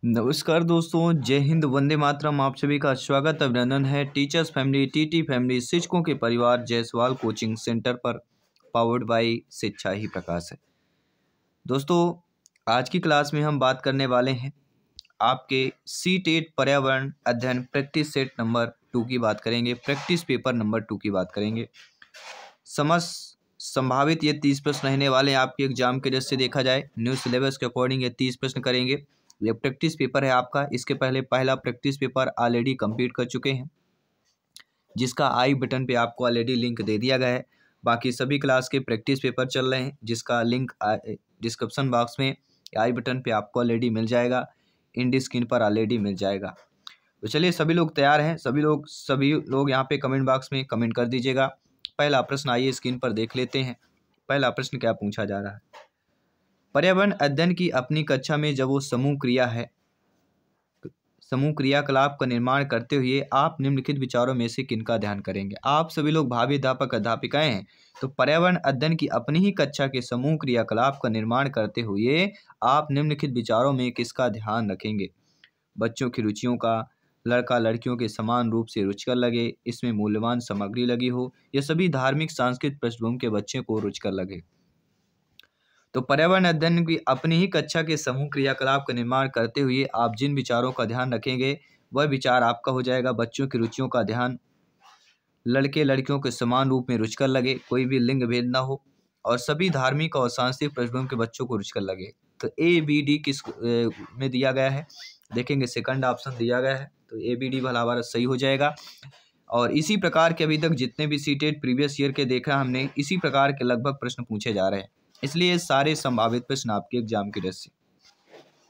नमस्कार दोस्तों, जय हिंद, वंदे मातरम। आप सभी का स्वागत अभिनंदन है टीचर्स फैमिली, टीटी फैमिली, शिक्षकों के परिवार जायसवाल कोचिंग सेंटर पर, पावर्ड बाय शिक्षा ही प्रकाश है। दोस्तों, आज की क्लास में हम बात करने वाले हैं आपके सी-टेट पर्यावरण अध्ययन प्रैक्टिस सेट नंबर 2 की बात करेंगे, प्रैक्टिस पेपर नंबर 2 की बात करेंगे। संभावित ये 30 प्रश्न रहने वाले हैं आपके एग्जाम के दृष्टि से देखा जाए, न्यू सिलेबस के अकॉर्डिंग ये 30 प्रश्न करेंगे। ये प्रैक्टिस पेपर है आपका। इसके पहले पहला प्रैक्टिस पेपर ऑलरेडी कंप्लीट कर चुके हैं, जिसका आई बटन पे आपको ऑलरेडी लिंक दे दिया गया है। बाकी सभी क्लास के प्रैक्टिस पेपर चल रहे हैं, जिसका लिंक डिस्क्रिप्शन बॉक्स में आई बटन पे आपको ऑलरेडी मिल जाएगा, इंड स्क्रीन पर ऑलरेडी मिल जाएगा। तो चलिए, सभी लोग तैयार हैं? सभी लोग यहाँ पे कमेंट बॉक्स में कमेंट कर दीजिएगा। पहला प्रश्न आइए स्क्रीन पर देख लेते हैं। पहला प्रश्न क्या पूछा जा रहा है? पर्यावरण अध्ययन की अपनी कक्षा में जब वो समूह क्रियाकलाप का निर्माण करते हुए आप निम्नलिखित विचारों में से किनका ध्यान करेंगे? आप सभी लोग भावी अध्यापक अध्यापिकाएं हैं, तो पर्यावरण अध्ययन की अपनी ही कक्षा के समूह क्रियाकलाप का निर्माण करते हुए आप निम्नलिखित विचारों में किसका ध्यान रखेंगे? बच्चों की रुचियों का, लड़का लड़कियों के समान रूप से रुचिकर लगे, इसमें मूल्यवान सामग्री लगी हो, या सभी धार्मिक सांस्कृतिक पृष्ठभूमि के बच्चे को रुचिकर लगे। तो पर्यावरण अध्ययन की अपनी ही कक्षा के समूह क्रियाकलाप का निर्माण करते हुए आप जिन विचारों का ध्यान रखेंगे, वह विचार आपका हो जाएगा बच्चों की रुचियों का ध्यान, लड़के लड़कियों के समान रूप में रुचिकर लगे, कोई भी लिंग भेद ना हो, और सभी धार्मिक और सांस्कृतिक पृष्ठभूमि के बच्चों को रुचिकर लगे। तो ए बी डी किस में दिया गया है? देखेंगे सेकंड ऑप्शन दिया गया है, तो ए बी डी भला हमारा सही हो जाएगा। और इसी प्रकार के अभी तक जितने भी सी-टेट प्रीवियस ईयर के देखा हमने, इसी प्रकार के लगभग प्रश्न पूछे जा रहे हैं, इसलिए सारे संभावित प्रश्न आपके एग्जाम के दृष्टि से।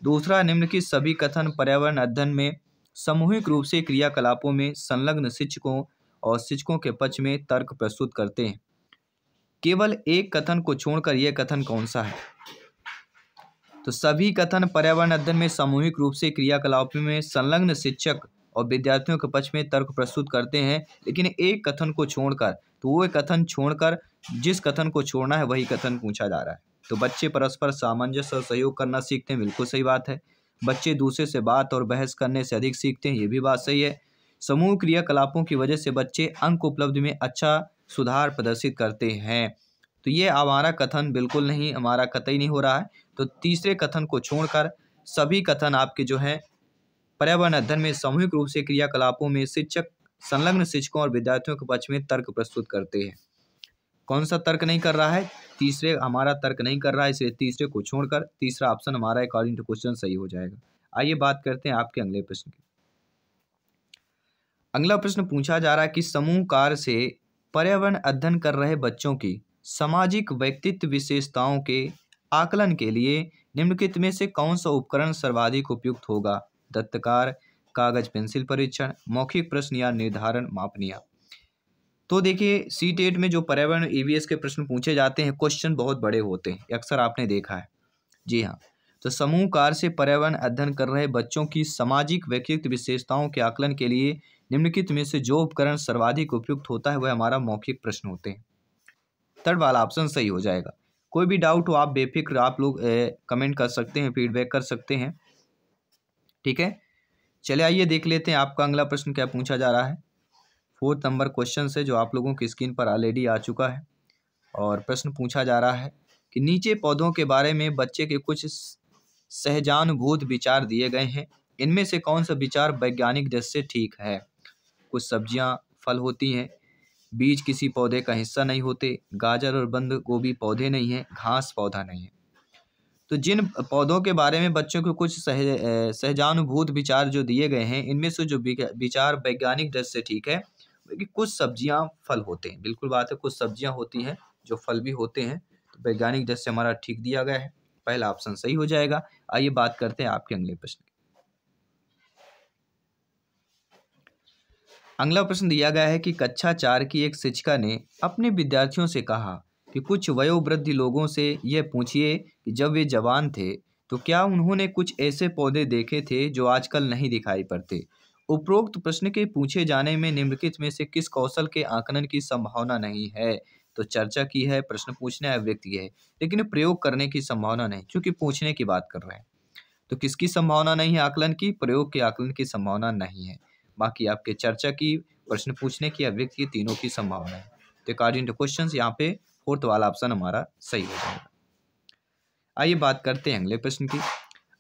दूसरा, निम्नलिखित सभी कथन पर्यावरण अध्ययन में सामूहिक रूप से क्रियाकलापों में संलग्न शिक्षकों और शिक्षकों के पक्ष में तर्क प्रस्तुत करते हैं। केवल एक कथन को छोड़कर यह कथन कौन सा है? तो सभी कथन पर्यावरण अध्ययन में सामूहिक रूप से क्रियाकलापों में संलग्न शिक्षक और विद्यार्थियों के पक्ष में तर्क प्रस्तुत करते हैं, लेकिन एक कथन को छोड़कर, तो वो कथन छोड़कर जिस कथन को छोड़ना है वही कथन पूछा जा रहा है। तो बच्चे परस्पर सामंजस्य और सहयोग करना सीखते हैं, बिल्कुल सही बात है। बच्चे दूसरे से बात और बहस करने से अधिक सीखते हैं, ये भी बात सही है। समूह क्रियाकलापों की वजह से बच्चे अंक उपलब्धि में अच्छा सुधार प्रदर्शित करते हैं। तो ये हमारा कथन बिल्कुल नहीं, हमारा कतई नहीं हो रहा है। तो तीसरे कथन को छोड़कर सभी कथन आपके जो हैं पर्यावरण अध्ययन में सामूहिक रूप से क्रियाकलापों में शिक्षक संलग्न शिक्षकों और विद्यार्थियों के पक्ष में तर्क प्रस्तुत करते हैं। कौन सा तर्क नहीं कर रहा है? तीसरे हमारा तर्क नहीं कर रहा है, इसलिए तीसरे को छोड़कर तीसरा ऑप्शन हमारा अकॉर्डिंग टू क्वेश्चन सही हो जाएगा। आइए बात करते हैं आपके अगले प्रश्न की। अगला प्रश्न पूछा जा रहा है कि समूह कार्य से पर्यावरण अध्ययन कर रहे बच्चों की सामाजिक व्यक्तित्व विशेषताओं के आकलन के लिए निम्नलिखित में से कौन सा उपकरण सर्वाधिक उपयुक्त होगा? दत्तकार, कागज पेंसिल परीक्षण, मौखिक प्रश्न या निर्धारण मापनियां। तो देखिए, सी-टेट में जो पर्यावरण ईवीएस के प्रश्न पूछे जाते हैं, क्वेश्चन बहुत बड़े होते हैं, अक्सर आपने देखा है। जी हाँ, तो समूह कार्य से पर्यावरण अध्ययन कर रहे बच्चों की सामाजिक व्यक्तित्व विशेषताओं के आकलन के लिए निम्नलिखित में से जो उपकरण सर्वाधिक उपयुक्त होता है वह हमारा मौखिक प्रश्न होते हैं। थर्ड वाला ऑप्शन सही हो जाएगा। कोई भी डाउट हो आप बेफिक्र आप लोग कमेंट कर सकते हैं, फीडबैक कर सकते हैं, ठीक है। चलिए आइए देख लेते हैं आपका अगला प्रश्न क्या पूछा जा रहा है। 4th नंबर क्वेश्चन से जो आप लोगों की स्क्रीन पर ऑलरेडी आ चुका है, और प्रश्न पूछा जा रहा है कि नीचे पौधों के बारे में बच्चे के कुछ सहजानुभूत विचार दिए गए हैं, इनमें से कौन सा विचार वैज्ञानिक दृष्टि से ठीक है? कुछ सब्जियां फल होती हैं, बीज किसी पौधे का हिस्सा नहीं होते, गाजर और बंद गोभी पौधे नहीं हैं, घास पौधा नहीं है। तो जिन पौधों के बारे में बच्चों को कुछ सहजानुभूत विचार जो दिए गए हैं, इनमें से जो विचार वैज्ञानिक दृष्टि से ठीक है कि कुछ सब्जियां फल होते हैं। बिल्कुल बात है, कुछ सब्जियां होती हैं जो फल भी होते हैं, तो वैज्ञानिक दृष्टि से हमारा ठीक दिया गया है, पहला ऑप्शन सही हो जाएगा। आइए बात करते हैं आपके अगले प्रश्न की। अगला प्रश्न दिया गया है कि कक्षा 4 की एक शिक्षिका ने अपने विद्यार्थियों से कहा कि कुछ वयोवृद्ध लोगों से यह पूछिए कि जब वे जवान थे तो क्या उन्होंने कुछ ऐसे पौधे देखे थे जो आजकल नहीं दिखाई पड़ते। उपरोक्त प्रश्न के पूछे जाने में निम्नलिखित में से किस कौशल के आकलन की संभावना नहीं है? तो चर्चा की है, प्रश्न पूछने अभिव्यक्ति है, लेकिन प्रयोग करने की संभावना नहीं, क्योंकि पूछने की बात कर रहे हैं। तो किसकी संभावना नहीं है आकलन की? प्रयोग के आकलन की संभावना नहीं है। बाकी आपके चर्चा की, प्रश्न पूछने की या व्यक्ति की, तीनों की संभावना है। तो अकॉर्डिंग टू क्वेश्चन यहाँ पे फोर्थ वाला ऑप्शन हमारा सही हो जाएगा। आइए बात करते हैं अगले प्रश्न की।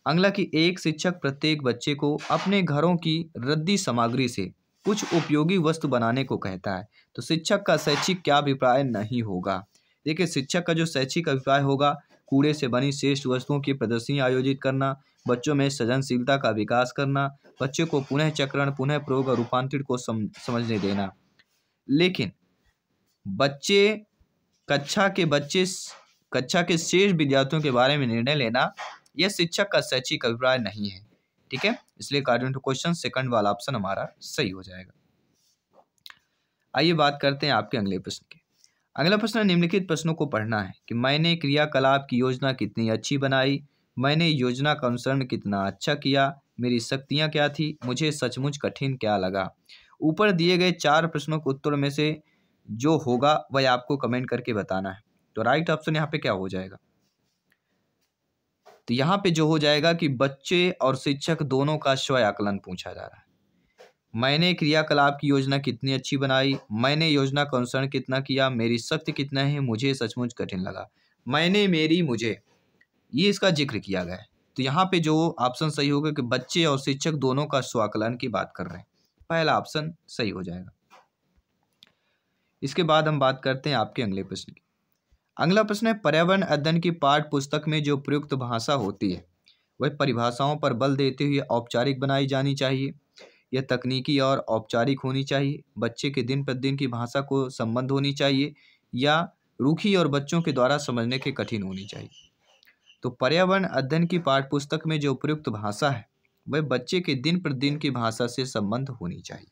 अगला कि एक शिक्षक प्रत्येक बच्चे को अपने घरों की रद्दी सामग्री से कुछ उपयोगी वस्तु बनाने को कहता है, तो शिक्षक का शैक्षिक क्या अभिप्राय नहीं होगा? देखिए, शिक्षक का जो शैक्षिक अभिप्राय होगा, कूड़े से बनी श्रेष्ठ वस्तुओं की प्रदर्शनी आयोजित करना, बच्चों में सृजनशीलता का विकास करना, बच्चों को पुनः चक्रण, पुनः प्रयोग और रूपांतरित को समझने देना। लेकिन कक्षा के शेष विद्यार्थियों के बारे में निर्णय लेना, यह शिक्षक का शैक्षिक अभिप्राय नहीं है। ठीक है, इसलिए अकॉर्डिंग टू क्वेश्चन सेकंड वाला ऑप्शन हमारा सही हो जाएगा। आइए बात करते हैं आपके अगले प्रश्न की। अगला प्रश्न, निम्नलिखित प्रश्नों को पढ़ना है कि मैंने क्रियाकलाप की योजना कितनी अच्छी बनाई, मैंने योजना का अनुसरण कितना अच्छा किया, मेरी शक्तियां क्या थी, मुझे सचमुच कठिन क्या लगा। ऊपर दिए गए 4 प्रश्नों के उत्तर में से जो होगा वह आपको कमेंट करके बताना है। तो राइट ऑप्शन यहाँ पे क्या हो जाएगा? तो यहाँ पे जो हो जाएगा कि बच्चे और शिक्षक दोनों का स्वयं आकलन पूछा जा रहा है। मैंने क्रियाकलाप की योजना कितनी अच्छी बनाई, मैंने योजना का अनुसरण कितना किया, मेरी शक्ति कितना है, मुझे सचमुच कठिन लगा। मैंने, मेरी, मुझे, ये इसका जिक्र किया गया है। तो यहाँ पे जो ऑप्शन सही होगा कि बच्चे और शिक्षक दोनों का स्वाकलन की बात कर रहे हैं, पहला ऑप्शन सही हो जाएगा। इसके बाद हम बात करते हैं आपके अगले प्रश्न की। अगला प्रश्न है, पर्यावरण अध्ययन की पाठ्य पुस्तक में जो प्रयुक्त भाषा होती है वह परिभाषाओं पर बल देते हुए औपचारिक बनाई जानी चाहिए, यह तकनीकी और औपचारिक होनी चाहिए, बच्चे के दिन प्रतिदिन की भाषा को संबंध होनी चाहिए, या रूखी और बच्चों के द्वारा समझने के कठिन होनी चाहिए। तो पर्यावरण अध्ययन की पाठ्य पुस्तक में जो प्रयुक्त भाषा है वह बच्चे के दिन प्रतिदिन की भाषा से संबंध होनी चाहिए।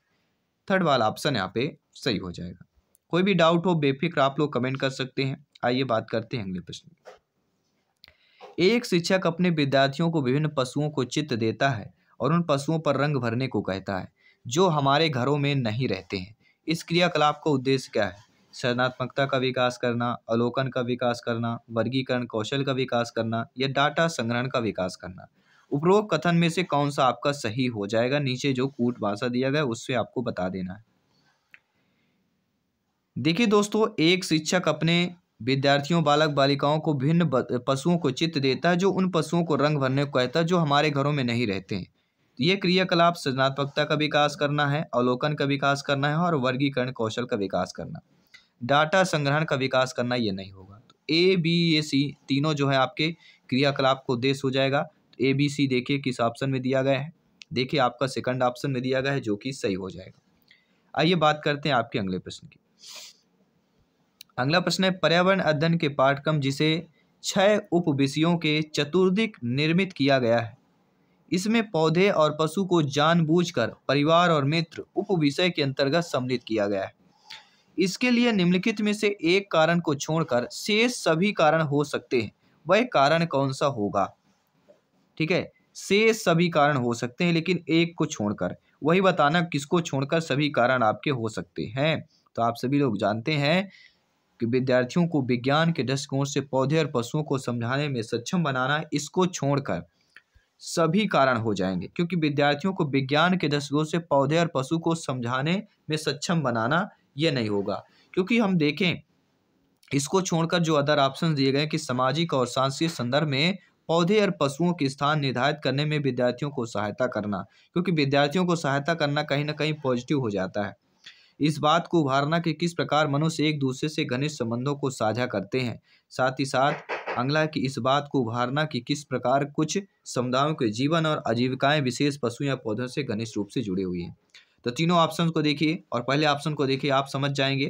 थर्ड वाला ऑप्शन यहाँ पे सही हो जाएगा। कोई भी डाउट हो बेफिक्र आप लोग कमेंट कर सकते हैं। आइए बात करते हैं अगले प्रश्न की। एक शिक्षक अपने विद्यार्थियों को विभिन्न पशुओं को चित्र देता है और उन पशुओं पर रंग भरने को कहता है जो हमारे घरों में नहीं रहते हैं। इस क्रियाकलाप का उद्देश्य क्या है? सृजनात्मकता का विकास करना, अवलोकन का विकास करना, वर्गीकरण कौशल का विकास करना, या डाटा संग्रहण का विकास करना। उपरोक्त कथन में से कौन सा आपका सही हो जाएगा? नीचे जो कूट भाषा दिया गया है उससे आपको बता देना है। देखिए दोस्तों, एक शिक्षक अपने विद्यार्थियों, बालक बालिकाओं को भिन्न पशुओं को चित्र देता है जो उन पशुओं को रंग भरने को कहता है जो हमारे घरों में नहीं रहते हैं। ये क्रियाकलाप सृजनात्मकता का विकास करना है, अवलोकन का विकास करना है और वर्गीकरण कौशल का विकास करना। डाटा संग्रहण का विकास करना ये नहीं होगा। तो ए, बी, ए, सी तीनों जो है आपके क्रियाकलाप को उद्देश्य हो जाएगा। तो ए, बी, सी देखिए किस ऑप्शन में दिया गया है। देखिए आपका सेकंड ऑप्शन में दिया गया है जो कि सही हो जाएगा। आइए बात करते हैं आपके अगले प्रश्न की। अगला प्रश्न है, पर्यावरण अध्ययन के पाठ्यक्रम जिसे 6 उप विषयों के चतुर्दिक निर्मित किया गया है, इसमें पौधे और पशु को जानबूझकर परिवार और मित्र उप विषय के अंतर्गत सम्मिलित किया गया है। इसके लिए निम्नलिखित में से एक कारण को छोड़कर शेष सभी कारण हो सकते हैं, वह कारण कौन सा होगा? ठीक है, शेष सभी कारण हो सकते हैं लेकिन एक को छोड़कर, वही बताना किसको छोड़कर सभी कारण आपके हो सकते हैं। तो आप सभी लोग जानते हैं कि विद्यार्थियों को विज्ञान के दृष्टिकोण से पौधे और पशुओं को समझाने में सक्षम बनाना, इसको छोड़कर सभी कारण हो जाएंगे, क्योंकि विद्यार्थियों को विज्ञान के दृष्टिकोण से पौधे और पशु को समझाने में सक्षम बनाना यह नहीं होगा। क्योंकि हम देखें, इसको छोड़कर जो अदर ऑप्शन दिए गए कि सामाजिक और सांस्कृतिक संदर्भ में पौधे और पशुओं के स्थान निर्धारित करने में विद्यार्थियों को सहायता करना, क्योंकि विद्यार्थियों को सहायता करना कहीं ना कहीं पॉजिटिव हो जाता है। इस बात को उभारना कि किस प्रकार मनुष्य एक दूसरे से घनिष्ठ संबंधों को साझा करते हैं। साथ ही साथ अगला कि इस बात को उभारना कि किस प्रकार कुछ समुदायों के जीवन और आजीविकाएं विशेष पशु या पौधों से घनिष्ठ रूप से जुड़े हुए हैं। तो तीनों ऑप्शन को देखिए और पहले ऑप्शन को देखिए, आप समझ जाएंगे।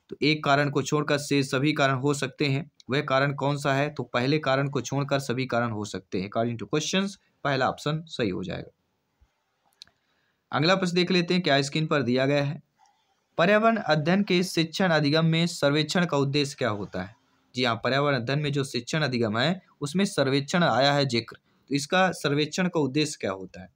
तो एक कारण को छोड़कर से सभी कारण हो सकते हैं, वह कारण कौन सा है? तो पहले कारण को छोड़कर सभी कारण हो सकते हैं। अकॉर्डिंग टू क्वेश्चंस पहला ऑप्शन सही हो जाएगा। अगला प्रश्न देख लेते हैं, क्या स्क्रीन पर दिया गया है। पर्यावरण अध्ययन के शिक्षण अधिगम में सर्वेक्षण का उद्देश्य क्या होता है? जी हाँ, पर्यावरण अध्ययन में जो शिक्षण अधिगम है उसमें सर्वेक्षण आया है जिक्र। तो इसका सर्वेक्षण का उद्देश्य क्या होता है?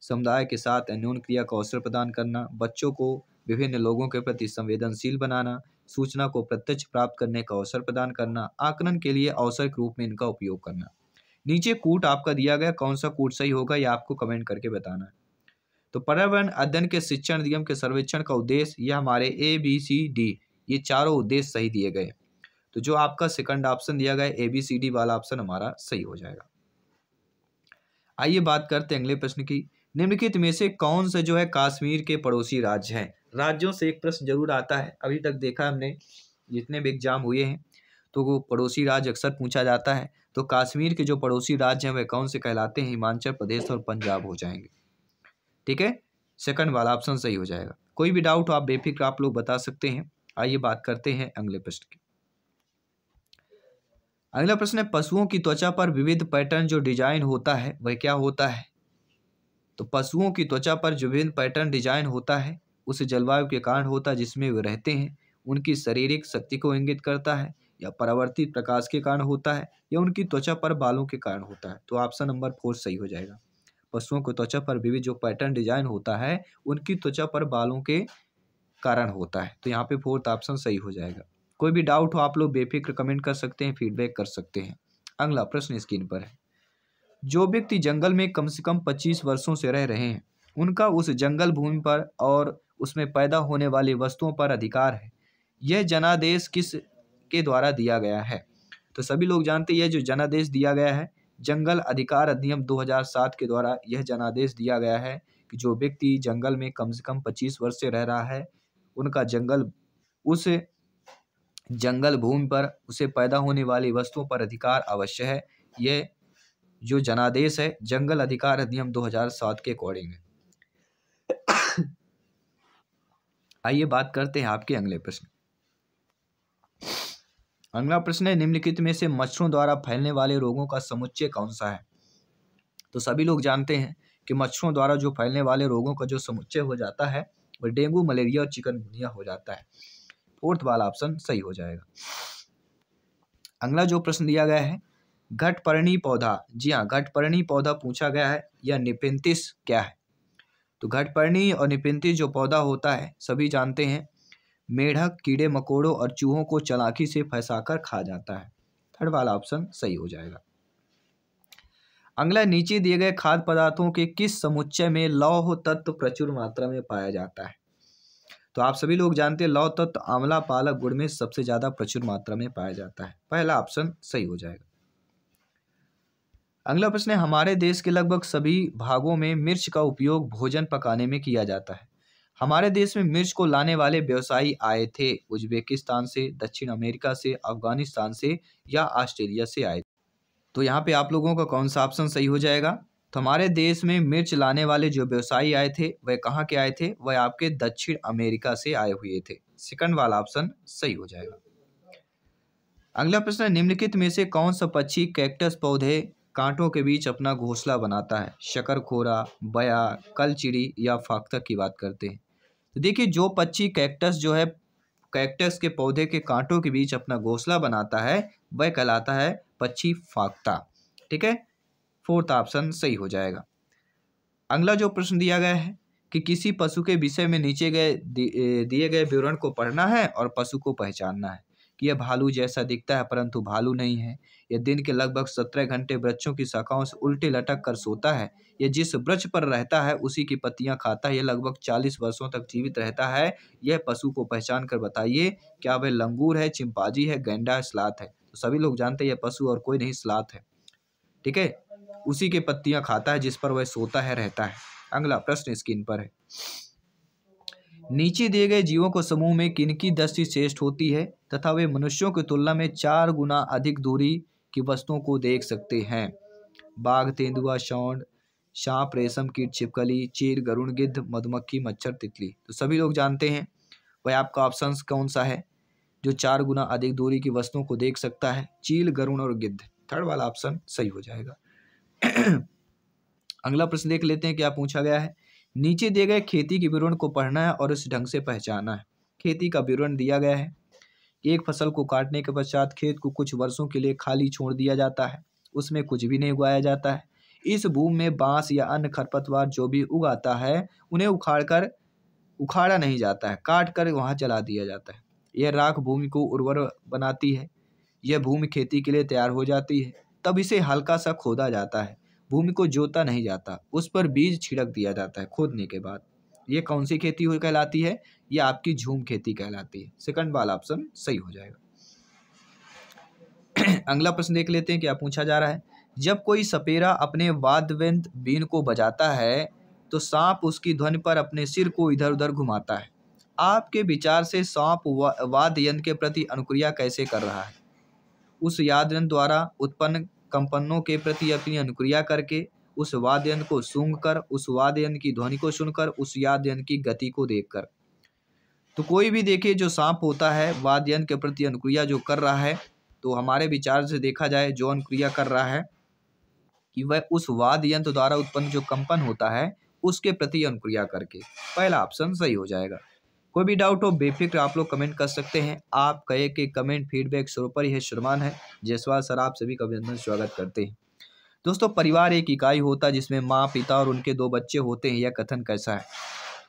समुदाय के साथ अन्योन्य क्रिया का अवसर प्रदान करना, बच्चों को विभिन्न लोगों के प्रति संवेदनशील बनाना, सूचना को प्रत्यक्ष प्राप्त करने का अवसर प्रदान करना, आकलन के लिए अवसर के रूप में इनका उपयोग करना। नीचे कूट आपका दिया गया, कौन सा कूट सही होगा ये आपको कमेंट करके बताना है। तो पर्यावरण अध्ययन के शिक्षण निगम के सर्वेक्षण का उद्देश्य, यह हमारे ABCD ये चारों उद्देश्य सही दिए गए। तो जो आपका सेकंड ऑप्शन दिया गया ABCD वाला ऑप्शन हमारा सही हो जाएगा। आइए बात करते हैं अगले प्रश्न की। निम्नलिखित में से कौन सा जो है कश्मीर के पड़ोसी राज्य है। राज्यों से एक प्रश्न जरूर आता है, अभी तक देखा हमने जितने भी एग्जाम हुए हैं तो वो पड़ोसी राज्य अक्सर पूछा जाता है। तो कश्मीर के जो पड़ोसी राज्य हैं वे कौन से कहलाते हैं, हिमाचल प्रदेश और पंजाब हो जाएंगे। ठीक है, सेकंड वाला ऑप्शन सही हो जाएगा। कोई भी डाउट हो आप बेफिक्र आप लोग बता सकते हैं। आइए बात करते हैं अगले प्रश्न की। अगला प्रश्न है, पशुओं की त्वचा पर विविध पैटर्न जो डिजाइन होता है वह क्या होता है। तो पशुओं की त्वचा पर जो विभिन्न पैटर्न डिजाइन होता है उस जलवायु के कारण होता है जिसमें वे रहते हैं, उनकी शारीरिक शक्ति को इंगित करता है, या परावर्तित प्रकाश के कारण होता है, या उनकी त्वचा पर बालों के कारण होता है। तो ऑप्शन नंबर 4 सही हो जाएगा। पशुओं की त्वचा पर विविध जो पैटर्न डिजाइन होता है उनकी त्वचा पर बालों के कारण होता है। तो यहाँ पे 4th ऑप्शन सही हो जाएगा। कोई भी डाउट हो आप लोग बेफिक्र कमेंट कर सकते हैं, फीडबैक कर सकते हैं। अगला प्रश्न स्क्रीन पर है, जो व्यक्ति जंगल में कम से कम 25 वर्षों से रह रहे हैं उनका उस जंगल भूमि पर और उसमें पैदा होने वाली वस्तुओं पर अधिकार है। यह जनादेश किस के द्वारा दिया गया है। तो सभी लोग जानते हैं यह जो जनादेश दिया गया है जंगल अधिकार अधिनियम 2007 के द्वारा यह जनादेश दिया गया है कि जो व्यक्ति जंगल में कम से कम 25 वर्ष से रह रहा है उनका उस जंगल भूमि पर उसे पैदा होने वाली वस्तुओं पर अधिकार अवश्य है। यह जो जनादेश है जंगल अधिकार अधिनियम 2007 के अकॉर्डिंग है। आइए बात करते हैं आपके अगले प्रश्न। अगला प्रश्न है, निम्नलिखित में से मच्छरों द्वारा फैलने वाले रोगों का समुच्चय कौन सा है। तो सभी लोग जानते हैं कि मच्छरों द्वारा जो फैलने वाले रोगों का जो समुच्चय हो जाता है वह डेंगू, मलेरिया और चिकनगुनिया हो जाता है। 4th वाला ऑप्शन सही हो जाएगा। अगला जो प्रश्न दिया गया है, घटपर्णी पौधा, जी हाँ घटपर्णी पौधा पूछा गया है, या निपेंथिस क्या है। तो घटपर्णी और निपेंथिस जो पौधा होता है सभी जानते हैं मेढक, कीड़े मकोड़ों और चूहों को चालाकी से फंसाकर खा जाता है। 3rd वाला ऑप्शन सही हो जाएगा। अगला, नीचे दिए गए खाद्य पदार्थों के किस समुच्चय में लौह तत्व प्रचुर मात्रा में पाया जाता है। तो आप सभी लोग जानते हैं लौह तत्व आंवला, पालक, गुड़ में सबसे ज्यादा प्रचुर मात्रा में पाया जाता है। पहला ऑप्शन सही हो जाएगा। अगला प्रश्न है, हमारे देश के लगभग सभी भागों में मिर्च का उपयोग भोजन पकाने में किया जाता है। हमारे देश में मिर्च को लाने वाले व्यवसायी आए थे उज्बेकिस्तान से, दक्षिण अमेरिका से, अफगानिस्तान से या ऑस्ट्रेलिया से आए। तो यहाँ पे आप लोगों का कौन सा ऑप्शन सही हो जाएगा। तो हमारे देश में मिर्च लाने वाले जो व्यवसायी आए थे वह कहाँ के आए थे, वह आपके दक्षिण अमेरिका से आए हुए थे। 2nd वाला ऑप्शन सही हो जाएगा। अगला प्रश्न है, निम्नलिखित में से कौन सा पक्षी कैक्टस पौधे कांटों के बीच अपना घोंसला बनाता है। शकरखोरा, बया, कलचिड़ी या फाख्ता की बात करते हैं। तो देखिए जो पक्षी कैक्टस जो है कैक्टस के पौधे के कांटों के बीच अपना घोंसला बनाता है वह कहलाता है पक्षी फाख्ता। ठीक है, 4th ऑप्शन सही हो जाएगा। अगला जो प्रश्न दिया गया है कि किसी पशु के विषय में नीचे दिए गए विवरण को पढ़ना है और पशु को पहचानना है कि यह भालू जैसा दिखता है परंतु भालू नहीं है। यह दिन के लगभग 17 घंटे वृक्षों की शाखाओं से उल्टे लटक कर सोता है। यह जिस वृक्ष पर रहता है उसी की पत्तियां खाता है। यह लगभग 40 वर्षों तक जीवित रहता है। यह पशु को पहचान कर बताइए, क्या वह लंगूर है, चिंपांजी है, गैंडा है, स्लॉथ है। तो सभी लोग जानते हैं यह पशु और कोई नहीं स्लॉथ है। ठीक है, उसी के पत्तियां खाता है जिस पर वह सोता है, रहता है। अगला प्रश्न स्क्रीन पर है, नीचे दिए गए जीवों को समूह में किनकी दृष्टि श्रेष्ठ होती है तथा वे मनुष्यों की तुलना में 4 गुना अधिक दूरी की वस्तुओं को देख सकते हैं। बाघ, तेंदुआ, सांड, सांप, रेशम कीट, छिपकली, चील, गरुड़, गिद्ध, मधुमक्खी, मच्छर, तितली। तो सभी लोग जानते हैं वह आपका ऑप्शन कौन सा है जो 4 गुना अधिक दूरी की वस्तुओं को देख सकता है। चील, गरुड़ और गिद्ध। 3rd वाला ऑप्शन सही हो जाएगा। अगला प्रश्न देख लेते हैं क्या पूछा गया है। नीचे दिए गए खेती के विवरण को पढ़ना है और इस ढंग से पहचानना है। खेती का विवरण दिया गया है, एक फसल को काटने के पश्चात खेत को कुछ वर्षों के लिए खाली छोड़ दिया जाता है, उसमें कुछ भी नहीं उगाया जाता है। इस भूमि में बांस या अन्य खरपतवार जो भी उगाता है उन्हें उखाड़ा नहीं जाता है, काट कर वहां जला दिया जाता है। यह राख भूमि को उर्वर बनाती है। यह भूमि खेती के लिए तैयार हो जाती है। तब इसे हल्का सा खोदा जाता है, भूमि को जोता नहीं जाता, उस पर बीज छिड़क दिया जाता है खोदने के बाद। ये कौन सी खेती हुई कहलाती है? ये आपकी झूम खेती कहलाती है। सेकंड वाला ऑप्शन सही हो जाएगा। अगला प्रश्न देख लेते हैं क्या पूछा जा रहा है। जब कोई सपेरा अपने वाद्ययंत्र बीन को बजाता है तो सांप उसकी ध्वनि पर अपने सिर को इधर उधर घुमाता है। आपके विचार से सांप वाद्य यंत्र के प्रति अनुक्रिया कैसे कर रहा है? उस वाद्य यंत्र द्वारा उत्पन्न कंपनों के प्रति अपनी अनुक्रिया करके, उस वाद्य यंत्र को सूंघकर, उस वाद्य यंत्र की ध्वनि को सुनकर, उस वाद्य यंत्र की गति को देखकर। तो कोई भी देखे जो सांप होता है वाद्य यंत्र के प्रति अनुक्रिया जो कर रहा है, तो हमारे विचार से देखा जाए जो अनुक्रिया कर रहा है कि वह उस वाद्य यंत्र द्वारा उत्पन्न जो कंपन होता है उसके प्रति अनुक्रिया करके। पहला ऑप्शन सही हो जाएगा। कोई भी डाउट हो बेफिक्र आप लोग कमेंट कर सकते हैं। आप कहे कि कमेंट फीडबैक सर्वोपरि है, श्रीमान है जायसवाल सर, आप सभी का अभिनंदन स्वागत करते हैं। दोस्तों, परिवार एक इकाई होता है जिसमें माँ, पिता और उनके 2 बच्चे होते हैं। यह कथन कैसा है?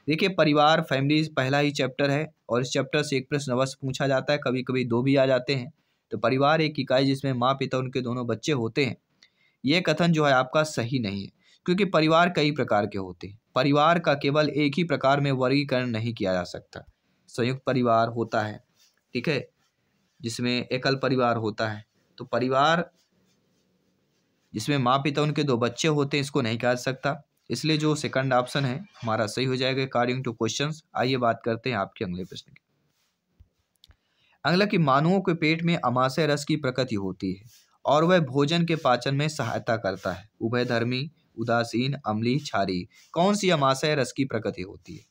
देखिए, परिवार फैमिली पहला ही चैप्टर है और इस चैप्टर से एक प्रश्न अवश्य पूछा जाता है, कभी कभी 2 भी आ जाते हैं। तो परिवार एक इकाई जिसमें माँ, पिता उनके दोनों बच्चे होते हैं, ये कथन जो है आपका सही नहीं है, क्योंकि परिवार कई प्रकार के होते हैं। परिवार का केवल एक ही प्रकार में वर्गीकरण नहीं किया जा सकता। संयुक्त परिवार होता है, ठीक है, जिसमें एकल परिवार होता है। तो परिवार जिसमें माँ पिता उनके 2 बच्चे होते हैं, इसको नहीं कहा जा सकता। इसलिए जो सेकंड ऑप्शन है हमारा सही हो जाएगा अकॉर्डिंग टू क्वेश्चंस। आइए बात करते हैं आपके अगले प्रश्न की। अगला कि मानवों के पेट में अमाशय रस की प्रकृति होती है और वह भोजन के पाचन में सहायता करता है। उभयधर्मी, उदासीन, अम्लीय, क्षारीय। कौन सी अमाशय रस की प्रकृति होती है?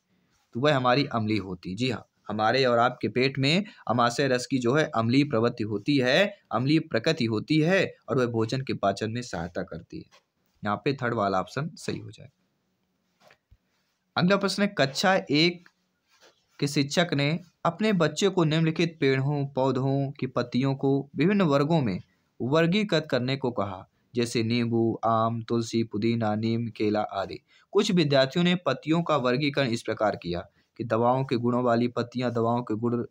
तो वह हमारी अम्लीय होती है। जी हाँ, हमारे और आपके पेट में अमाशय रस की जो है अम्लीय प्रवृत्ति होती है, अम्लीय प्रकृति होती है और वह भोजन के पाचन में सहायता करती है। यहाँ पे थर्ड वाला ऑप्शन सही हो जाएगा। अगला प्रश्न है, कक्षा 1 के शिक्षक ने अपने बच्चे को निम्नलिखित पेड़ों पौधों की पत्तियों को विभिन्न वर्गों में वर्गीकृत करने को कहा, जैसे नींबू, आम, तुलसी, पुदीना, नीम, केला आदि। कुछ विद्यार्थियों ने पत्तियों का वर्गीकरण इस प्रकार किया कि दवाओं के गुणों वाली पत्तियां, दवाओं के गुण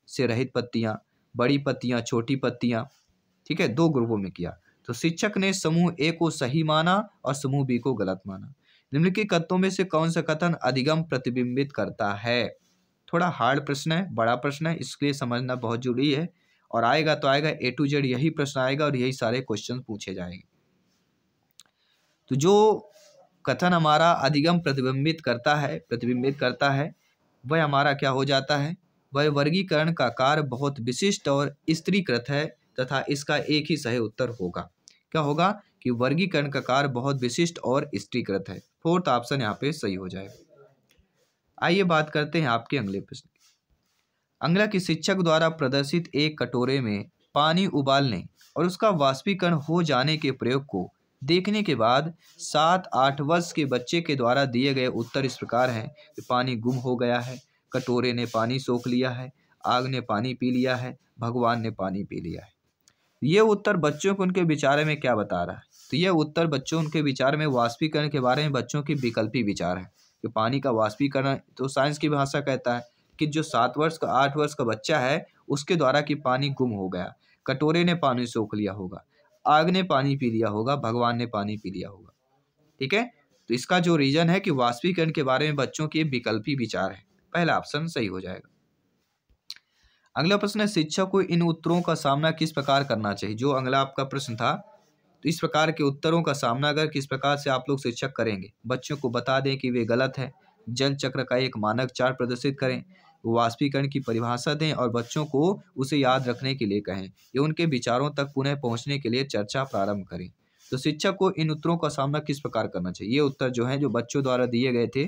से रहित पत्तियां, बड़ी पत्तियां, छोटी पत्तियां, ठीक है, 2 ग्रुपों में किया। तो शिक्षक ने समूह ए को सही माना और समूह बी को गलत माना। निम्नलिखित कथनों में से कौन सा कथन अधिगम प्रतिबिंबित करता है? थोड़ा हार्ड प्रश्न है, बड़ा प्रश्न है, इसलिए समझना बहुत जरूरी है। और आएगा तो आएगा A to Z यही प्रश्न आएगा और यही सारे क्वेश्चन पूछे जाएंगे। तो जो कथन हमारा अधिगम प्रतिबिंबित करता है वह हमारा क्या हो जाता है? वह वर्गीकरण का कार्य बहुत विशिष्ट और स्त्रीकृत है तथा इसका एक ही सही उत्तर होगा। क्या होगा? कि वर्गीकरण का कार्य बहुत विशिष्ट और स्त्रीकृत है। फोर्थ ऑप्शन यहाँ पे सही हो जाएगा। आइए बात करते हैं आपके अगले प्रश्न। अगला कि शिक्षक द्वारा प्रदर्शित एक कटोरे में पानी उबालने और उसका वाष्पीकरण हो जाने के प्रयोग को देखने के बाद 7-8 वर्ष के बच्चे के द्वारा दिए गए उत्तर इस प्रकार हैं कि पानी गुम हो गया है, कटोरे ने पानी सोख लिया है, आग ने पानी पी लिया है, भगवान ने पानी पी लिया है। ये उत्तर बच्चों को उनके विचार में क्या बता रहा है? तो ये उत्तर बच्चों उनके विचार में वाष्पीकरण के बारे में बच्चों की विकल्पी विचार है कि पानी का वाष्पीकरण तो साइंस की भाषा कहता है कि जो 7 वर्ष का 8 वर्ष का बच्चा है उसके द्वारा कि पानी गुम हो गया, कटोरे ने पानी सोख लिया होगा, आग ने पानी पी लिया होगा, भगवान ने पानी पी लिया होगा। ठीक है, तो इसका जो रीजन है कि वाष्पीकरण के बारे में बच्चों के विकल्पी विचार है। पहला ऑप्शन सही हो जाएगा। अगला प्रश्न है, शिक्षक को इन उत्तरों का सामना किस प्रकार करना चाहिए? जो अगला आपका प्रश्न था, तो इस प्रकार के उत्तरों का सामना अगर किस प्रकार से आप लोग शिक्षक करेंगे? बच्चों को बता दें कि वे गलत है, जल चक्र का एक मानक चार्ट प्रदर्शित करें, वाष्पीकरण की परिभाषा दें और बच्चों को उसे याद रखने के लिए कहें या उनके विचारों तक पुनः पहुंचने के लिए चर्चा प्रारंभ करें। तो शिक्षक को इन उत्तरों का सामना किस प्रकार करना चाहिए? ये उत्तर जो है जो बच्चों द्वारा दिए गए थे,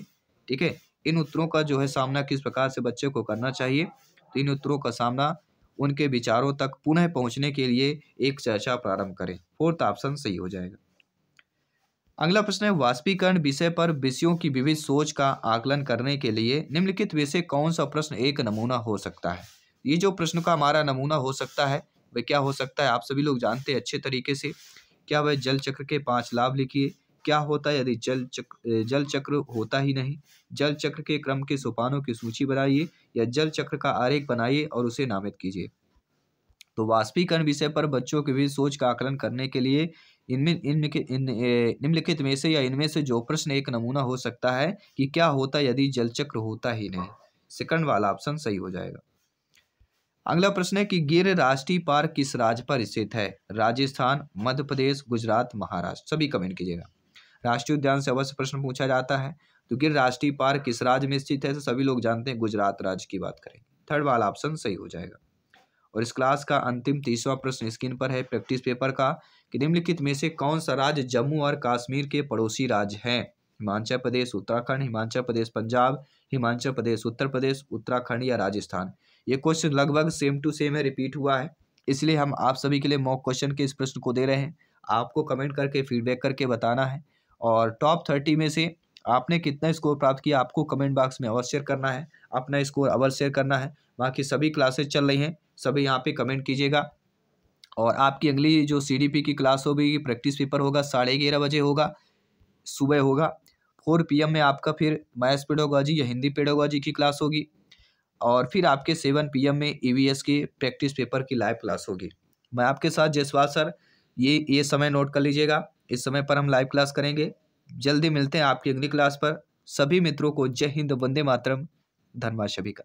ठीक है, इन उत्तरों का जो है सामना किस प्रकार से बच्चे को करना चाहिए? तो इन उत्तरों का सामना उनके विचारों तक पुनः पहुंचने के लिए एक चर्चा प्रारंभ करें। फोर्थ ऑप्शन सही हो जाएगा। अगला प्रश्न है, वाष्पीकरण विषय पर विषयों की विविध सोच का आकलन करने के लिए निम्नलिखित विषय कौन सा प्रश्न एक नमूना हो सकता है? ये जो प्रश्न का हमारा नमूना हो सकता है वह क्या हो सकता है? आप सभी लोग जानते हैं अच्छे तरीके से। क्या वह जल चक्र के 5 लाभ लिखिए, क्या होता है यदि जल चक्र होता ही नहीं, जल चक्र के क्रम के सोपानों की सूची बनाइए या जल चक्र का आरेख बनाइए और उसे नामित कीजिए। तो वाष्पीकरण विषय पर बच्चों की भी सोच का आकलन करने के लिए निम्नलिखित में से या इनमें से जो प्रश्न एक नमूना हो सकता है कि क्या होता यदि जल चक्र होता ही नहीं। सेकंड वाला ऑप्शन सही हो जाएगा। अगला प्रश्न है कि गिर राष्ट्रीय पार्क किस राज्य पर स्थित है। राजस्थान, मध्य प्रदेश, गुजरात, महाराष्ट्र। सभी कमेंट कीजिएगा। राष्ट्रीय उद्यान से अवश्य प्रश्न पूछा जाता है। तो गिर राष्ट्रीय पार्क किस राज्य में स्थित है, तो सभी लोग जानते हैं गुजरात राज्य की बात करेंगे। थर्ड वाला ऑप्शन सही हो जाएगा। और इस क्लास का अंतिम तीसरा प्रश्न स्क्रीन पर है प्रैक्टिस पेपर का कि निम्नलिखित में से कौन सा राज्य जम्मू और कश्मीर के पड़ोसी राज्य है। हिमाचल प्रदेश, उत्तराखंड, हिमाचल प्रदेश पंजाब, हिमाचल प्रदेश उत्तर प्रदेश, उत्तराखंड या राजस्थान। ये क्वेश्चन लगभग सेम टू सेम है, रिपीट हुआ है, इसलिए हम आप सभी के लिए मॉक क्वेश्चन के इस प्रश्न को दे रहे हैं। आपको कमेंट करके फीडबैक करके बताना है और टॉप 30 में से आपने कितना स्कोर प्राप्त किया आपको कमेंट बॉक्स में अवश्य शेयर करना है। अपना स्कोर अवश्य शेयर करना है। बाकी सभी क्लासेस चल रही हैं, सभी यहाँ पे कमेंट कीजिएगा। और आपकी अगली जो CDP की क्लास होगी, प्रैक्टिस पेपर होगा 11:30 बजे होगा, सुबह होगा। 4 PM में आपका फिर मैथ्स पेडागोजी या हिंदी पेडागोजी की क्लास होगी और फिर आपके 7 PM में EVS की प्रैक्टिस पेपर की लाइव क्लास होगी। मैं आपके साथ जयसवाल सर, ये समय नोट कर लीजिएगा। इस समय पर हम लाइव क्लास करेंगे। जल्दी मिलते हैं आपकी अगली क्लास पर। सभी मित्रों को जय हिंद, वंदे मातरम, धन्यवाद सभी का।